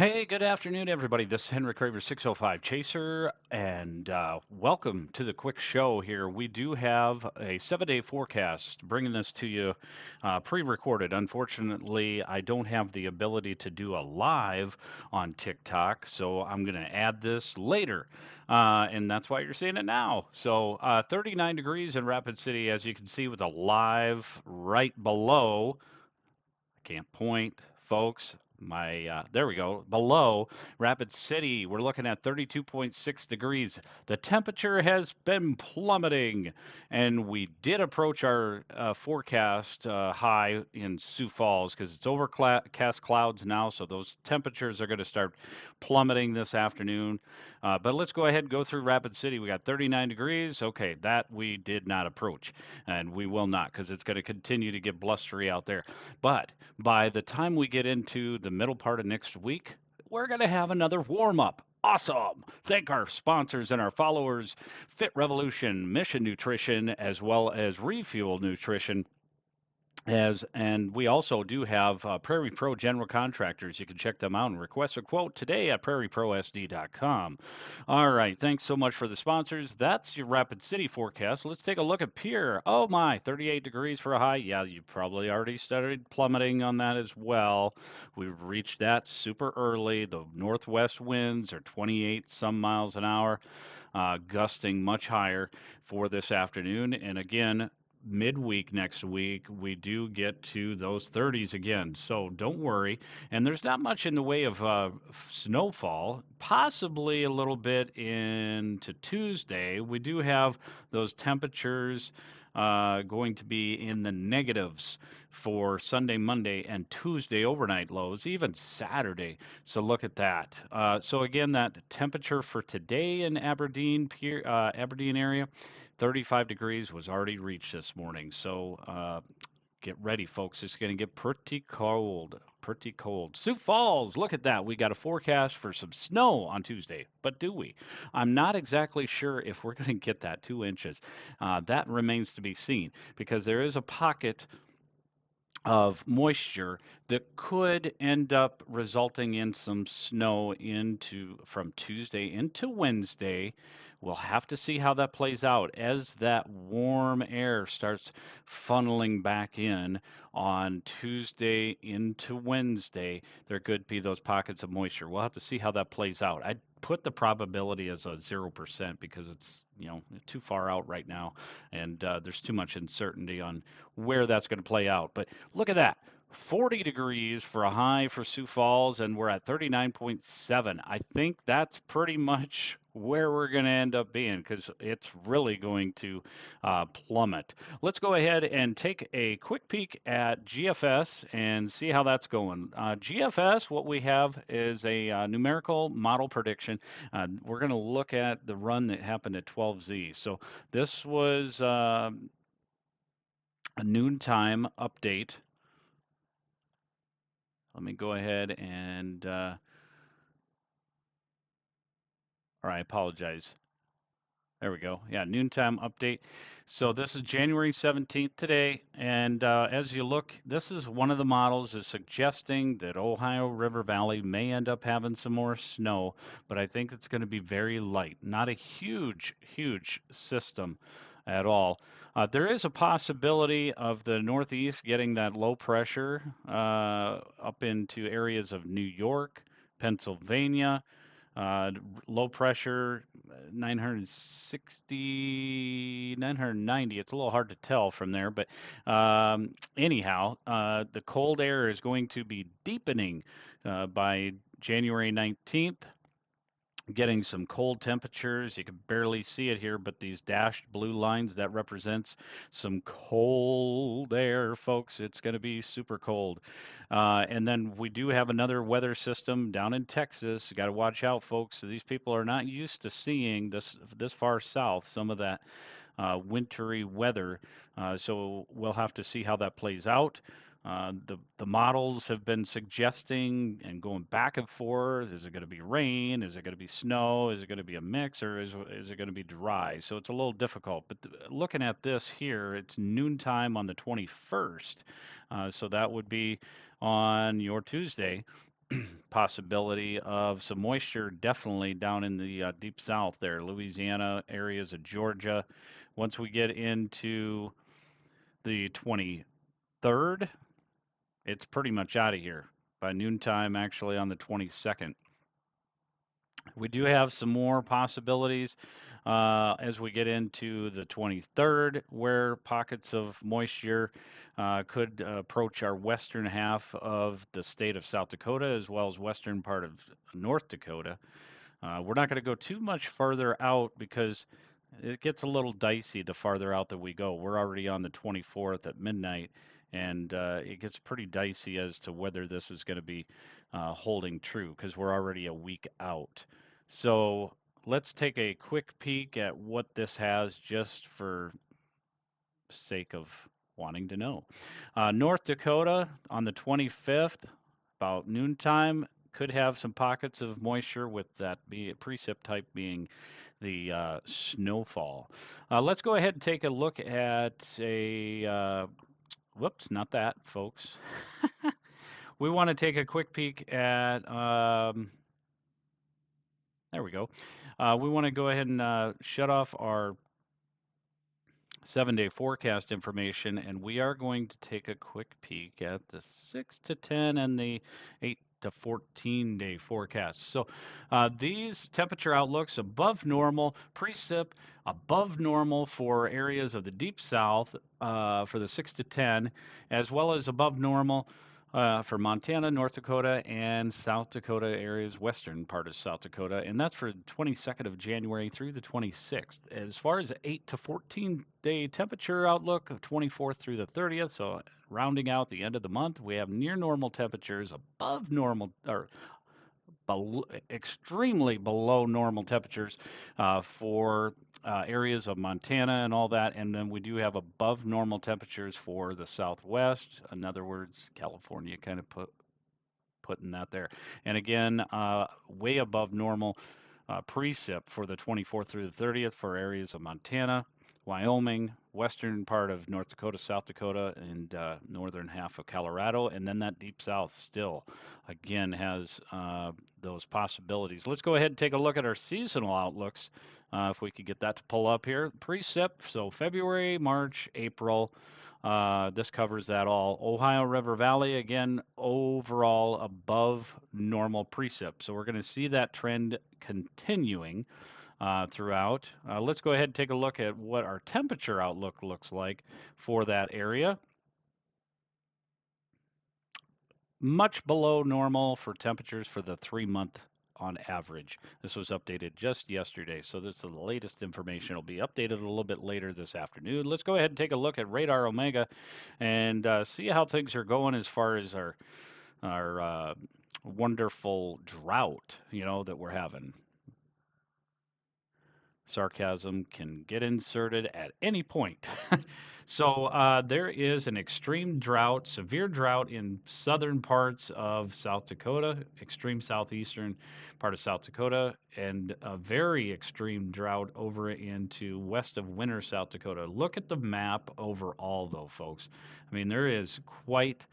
Hey, good afternoon, everybody. This is Henry Craver 605 Chaser, and welcome to the quick show here. We do have a 7-day forecast bringing this to you pre recorded. Unfortunately, I don't have the ability to do a live on TikTok, so I'm going to add this later, and that's why you're seeing it now. So, 39 degrees in Rapid City, as you can see, with a live right below. Can't point, folks. There we go. Below Rapid City, we're looking at 32.6 degrees. The temperature has been plummeting, and we did approach our forecast high in Sioux Falls because it's overcast clouds now, so those temperatures are going to start plummeting this afternoon. But let's go ahead and go through Rapid City. We got 39 degrees. Okay, that we did not approach, and we will not because it's going to continue to get blustery out there. But by the time we get into the middle part of next week, we're going to have another warm up. Awesome. Thank our sponsors and our followers, Fit Revolution, Mission Nutrition, as well as Refuel Nutrition. And we also do have Prairie Pro General Contractors. You can check them out and request a quote today at prairieprosd.com. All right, thanks so much for the sponsors. That's your Rapid City forecast. Let's take a look at Pierre. Oh my, 38 degrees for a high. Yeah, you probably already started plummeting on that as well. We've reached that super early. The northwest winds are 28 some miles an hour, gusting much higher for this afternoon. And again, midweek next week, we do get to those 30s again. So don't worry. And there's not much in the way of snowfall, possibly a little bit into Tuesday. We do have those temperatures going to be in the negatives for Sunday, Monday, and Tuesday overnight lows, even Saturday. So look at that. So again, that temperature for today in Aberdeen area, 35 degrees was already reached this morning. So get ready, folks. It's going to get pretty cold. Pretty cold. Sioux Falls, look at that. We got a forecast for some snow on Tuesday, but do we? I'm not exactly sure if we're going to get that 2 inches. That remains to be seen because there is a pocket of moisture that could end up resulting in some snow into from Tuesday into Wednesday. We'll have to see how that plays out as that warm air starts funneling back in on Tuesday into Wednesday. There could be those pockets of moisture. We'll have to see how that plays out. I'd put the probability as a 0% because it's too far out right now, and there's too much uncertainty on where that's going to play out. But look at that. 40 degrees for a high for Sioux Falls, and we're at 39.7. I think that's pretty much where we're going to end up being because it's really going to plummet. Let's go ahead and take a quick peek at GFS and see how that's going. GFS, what we have is a numerical model prediction. We're going to look at the run that happened at 12Z. So this was a noontime update. Let me go ahead and, or I apologize. There we go. Yeah, noontime update. So this is January 17th today, and as you look, this is one of the models is suggesting that Ohio River Valley may end up having some more snow, but I think it's going to be very light, not a huge, huge system at all. There is a possibility of the Northeast getting that low pressure up into areas of New York, Pennsylvania. Low pressure, 960, 990. It's a little hard to tell from there, but anyhow, the cold air is going to be deepening by January 19th, getting some cold temperatures. You can barely see it here, but these dashed blue lines, that represents some cold air, folks. It's going to be super cold. And then we do have another weather system down in Texas. You got to watch out, folks. These people are not used to seeing this far south, some of that wintry weather. So we'll have to see how that plays out. The models have been suggesting and going back and forth. Is it going to be rain? Is it going to be snow? Is it going to be a mix, or is it going to be dry? So it's a little difficult. But looking at this here, it's noontime on the 21st. So that would be on your Tuesday. Possibility of some moisture definitely down in the deep south there, Louisiana, areas of Georgia. Once we get into the 23rd, it's pretty much out of here by noontime, actually, on the 22nd. We do have some more possibilities as we get into the 23rd, where pockets of moisture could approach our western half of the state of South Dakota, as well as western part of North Dakota. We're not going to go too much further out because it gets a little dicey the farther out that we go. We're already on the 24th at midnight, and it gets pretty dicey as to whether this is going to be holding true because we're already a week out. So let's take a quick peek at what this has just for sake of wanting to know. North Dakota on the 25th, about noontime, could have some pockets of moisture with that be precip type being the snowfall. Let's go ahead and take a look at whoops, not that, folks. We want to take a quick peek at, there we go. We want to go ahead and shut off our 7-day forecast information, and we are going to take a quick peek at the 6 to 10 and the 8 to 14-day forecast. So these temperature outlooks above normal, precip above normal for areas of the deep south for the 6 to 10, as well as above normal for Montana, North Dakota, and South Dakota areas, western part of South Dakota, and that's for the 22nd of January through the 26th. As far as the 8 to 14-day temperature outlook of 24th through the 30th, so rounding out the end of the month, we have near normal temperatures, above normal, or extremely below normal temperatures for areas of Montana and all that. And then we do have above normal temperatures for the Southwest. In other words, California kind of putting that there. And again, way above normal precip for the 24th through the 30th for areas of Montana, Wyoming, western part of North Dakota, South Dakota, and northern half of Colorado. And then that deep south still, again, has those possibilities. Let's go ahead and take a look at our seasonal outlooks. If we could get that to pull up here. Precip, so February, March, April. This covers that all. Ohio River Valley, again, overall above normal precip. So we're going to see that trend continuing throughout. Let's go ahead and take a look at what our temperature outlook looks like for that area. Much below normal for temperatures for the 3-month on average. This was updated just yesterday, so this is the latest information. It'll be updated a little bit later this afternoon. Let's go ahead and take a look at Radar Omega and see how things are going as far as our wonderful drought, that we're having. Sarcasm can get inserted at any point. So there is an extreme drought, severe drought in southern parts of South Dakota, extreme southeastern part of South Dakota, and a very extreme drought over into west of Winter, South Dakota. Look at the map overall, though, folks. I mean, there is quite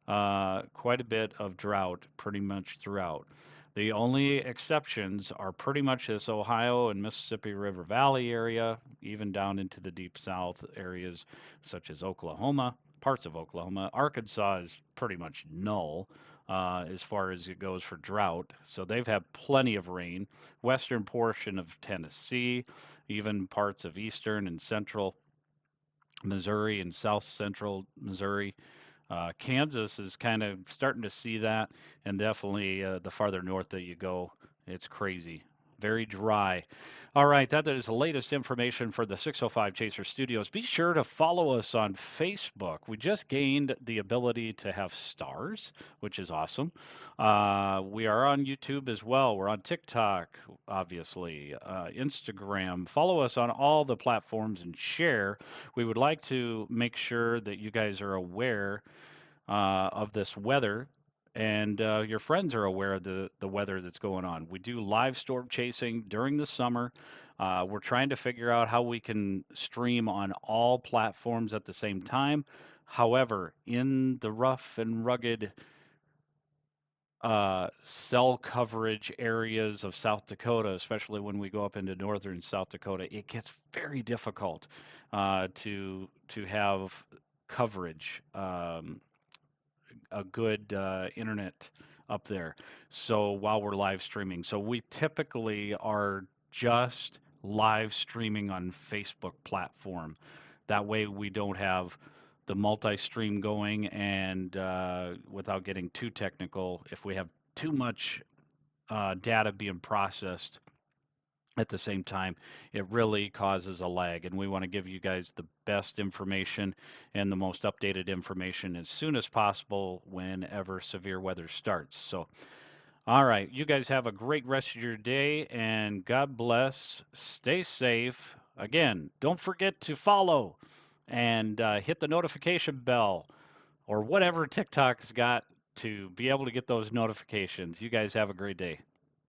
a bit of drought pretty much throughout. The only exceptions are pretty much this Ohio and Mississippi River Valley area, even down into the deep south areas such as Oklahoma, parts of Oklahoma. Arkansas is pretty much null as far as it goes for drought. So they've had plenty of rain. Western portion of Tennessee, even parts of eastern and central Missouri and south central Missouri. Kansas is kind of starting to see that, and definitely the farther north that you go, it's crazy. Very dry. All right, that is the latest information for the 605 Chaser Studios. Be sure to follow us on Facebook. We just gained the ability to have stars, which is awesome. We are on YouTube as well. We're on TikTok, obviously, Instagram. Follow us on all the platforms and share. We would like to make sure that you guys are aware of this weather, and your friends are aware of the weather that's going on. We do live storm chasing during the summer. We're trying to figure out how we can stream on all platforms at the same time. However, in the rough and rugged cell coverage areas of South Dakota, especially when we go up into northern South Dakota, it gets very difficult to have coverage, a good internet up there. So while we're live streaming, so we typically are just live streaming on Facebook platform. That way we don't have the multi-stream going, and without getting too technical, if we have too much data being processed at the same time, it really causes a lag. And we want to give you guys the best information and the most updated information as soon as possible whenever severe weather starts. So, all right, you guys have a great rest of your day and God bless. Stay safe. Again, don't forget to follow and hit the notification bell or whatever TikTok's got to be able to get those notifications. You guys have a great day.